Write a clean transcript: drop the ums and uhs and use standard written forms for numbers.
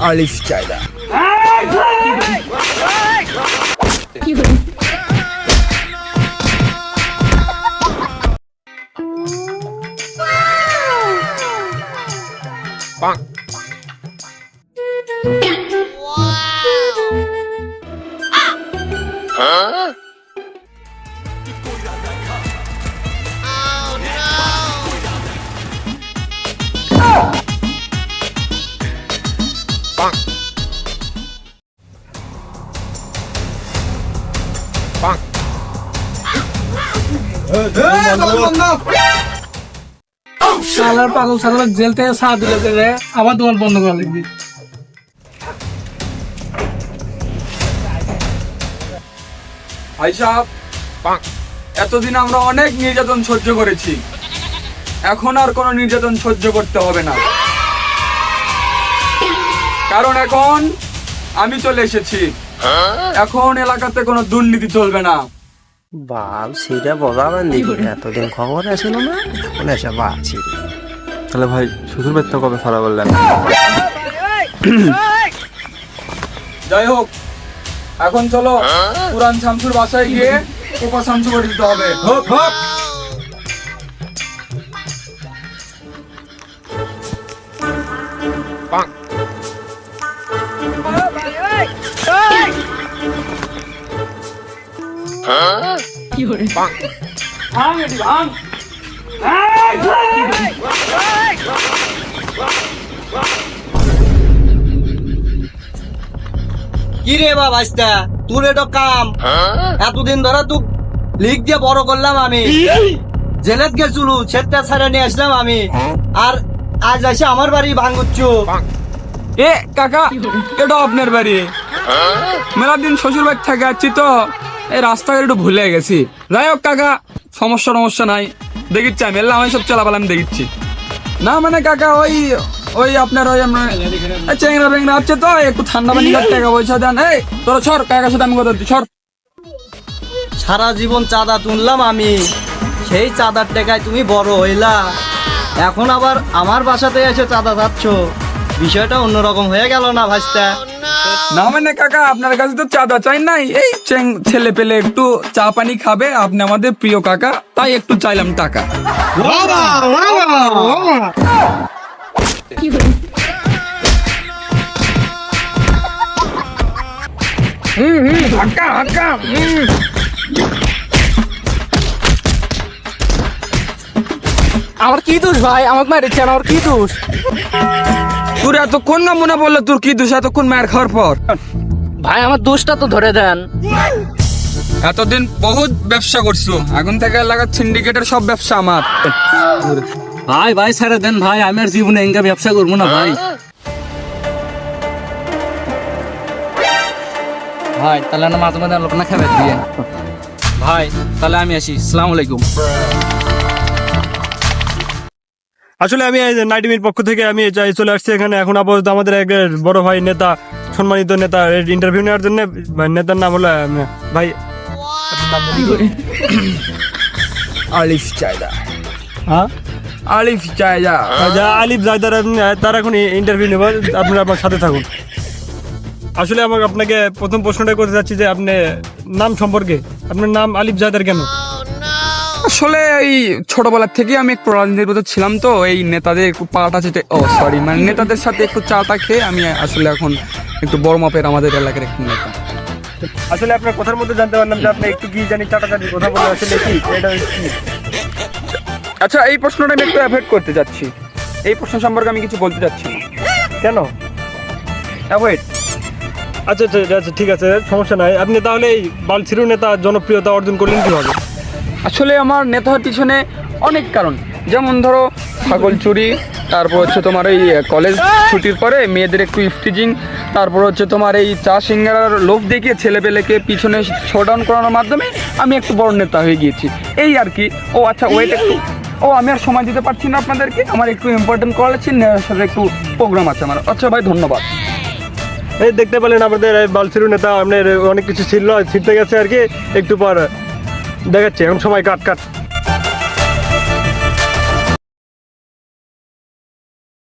আলিফ চাইদা। শালার পাগল শালা জেল থেকে সাথ দিলে রে, আবার দোকান বন্ধ করা লাগবে। ভাই সাহেব, এতদিন আমরা অনেক নির্যাতন সহ্য করেছি, এখন আর কোনো নির্যাতন সহ্য করতে হবে না, কারণ এখন আমি চলে এসেছি। এখন এলাকাতে কোনো দুর্নীতি চলবে না। বাল সেটা বলাবেন দেখি, এতদিন খবর আসিল না, এখন এসে বাড়ছি। তাহলে ভাই শ্বশুর বাড়িতে কবে ছাড়া বললেন? যাই হোক, এখন চলো পুরান শামসুর বাসায় গিয়ে কোপা শামসু করে দিতে হবে। হোক হোক। কি রে বা ভাইস্তা, তোর এটা কাম? এতদিন ধরে তুই লিখ দিয়ে বড় করলাম আমি, জেলেত গেছিল, সেটা ছাড়া নিয়ে আসলাম আমি, আর আজ আসে আমার বাড়ি ভাঙুচ্ছু। এ কাকা, এটা আপনার বাড়ি? মেলা দিন শ্বশুর বাড়ি থেকে যাচ্ছি তো, এই রাস্তাঘাট একটু ভুলে গেছি। যাই হোক কাকা, সমস্যা নাই, দেখিচ্ছি আমি এলাম, আমি সব চালাপালাম দেখিচ্ছি না। মানে কাকা ওই ওই আপনার ওই চেংরা বেংরা আছে তো, একটু ঠান্ডা পানি টাকা পয়সা দেন। এই তোরা ছড়, কাকার সাথে আমি কথা বলছি, ছড়। সারা জীবন চাঁদা তুললাম আমি, সেই চাঁদার টাকায় তুমি বড় হইলা, এখন আবার আমার বাসাতে এসে চাঁদা যাচ্ছ, বিষয়টা অন্যরকম হয়ে গেল না ভাইস্তা? না মানে কাকা, আপনার কাছে তো চাঁদা চাই নাই, এই ছেলে পেলে একটু চা পানি খাবে, আপনি আমাদের প্রিয় কাকা, তাই একটু চাইলাম টাকা। আমার কি দোষ ভাই? আমাকে মারিছে, আমার কি দোষ? তোর এতক্ষণ না মনে পড়লো তোর কি দোষ এতক্ষণ মার খাওয়ার পর? ভাই আমার দোষটা তো ধরে দেন। এতদিন বহুত ব্যবসা করছো, এখন থেকে এলাকার সিন্ডিকেটের সব ব্যবসা আমার। ভাই ভাই ছেড়ে দেন ভাই, আমি আর জীবনে এঙ্গা ব্যবসা করবো না ভাই। ভাই তাহলে না মাঝে মাঝে লোক না খাবে দিয়ে ভাই, তাহলে আমি আসি, আসসালামু আলাইকুম। আসলে আমি নাইট টিভির পক্ষ থেকে আমি চলে আসছি এখানে। এখন আপাতত আমাদের এক বড় ভাই নেতা, সম্মানিত নেতা, ইন্টারভিউ নেওয়ার জন্য। নেতার নাম হলো ভাই আলিফ চাইদা। হ্যাঁ, আলিফ চাইদা। আলিফ জায়দার, তার এখন ইন্টারভিউ নেব, আপনারা আমার সাথে থাকুন। আসলে আমার আপনাকে প্রথম প্রশ্নটা করতে চাচ্ছি যে আপনি নাম সম্পর্কে, আপনার নাম আলিফ জায়দার কেন? আসলে এই ছোটবেলা থেকে আমি একটু রাজনীতির ভিতর ছিলাম তো, এই নেতাদের একটু পাটা চেটে, মানে নেতাদের সাথে একটু চাটা খেয়ে আমি আসলে এখন একটু বড় মাপের আমাদের এলাকার একটু নেতা। আসলে আপনার কথার মধ্যে জানতে পারলাম যে আপনি একটু কি জানি চাটাচাটি কথা বলে, আসলে কি এটা কি? আচ্ছা, এই প্রশ্নটা আমি একটু অ্যাভয়েড করতে যাচ্ছি, এই প্রশ্ন সম্পর্কে আমি কিছু বলতে চাচ্ছি না। কেন অ্যাভয়েড? আচ্ছা আচ্ছা আচ্ছা, ঠিক আছে, সমস্যা নাই। আপনি তাহলে এই বালছিরু নেতা জনপ্রিয়তা অর্জন করলেন কিভাবে? আসলে আমার নেতা হওয়ার পিছনে অনেক কারণ, যেমন ধরো ছাগল চুরি, তারপর হচ্ছে তোমার এই কলেজ ছুটির পরে মেয়েদের একটু ইফটিজিং, তারপর হচ্ছে তোমার এই চা সিঙ্গারার লোভ দেখিয়ে ছেলেপেলেকে পিছনে শোডাউন করানোর মাধ্যমে আমি একটু বড় নেতা হয়ে গিয়েছি, এই আর কি। ও আচ্ছা, ওয়েট একটু, আমি আর সময় দিতে পারছি না আপনাদেরকে, আমার একটু ইম্পর্টেন্ট কল আছে, সাথে একটু প্রোগ্রাম আছে আমার। আচ্ছা ভাই, ধন্যবাদ। এই দেখতে পেলেন আমাদের বালছিরু নেতা আপনার অনেক কিছু ছিল, ছিটতে গেছে আর কি, একটু পর দেখাচ্ছে, এখন সময় কাট।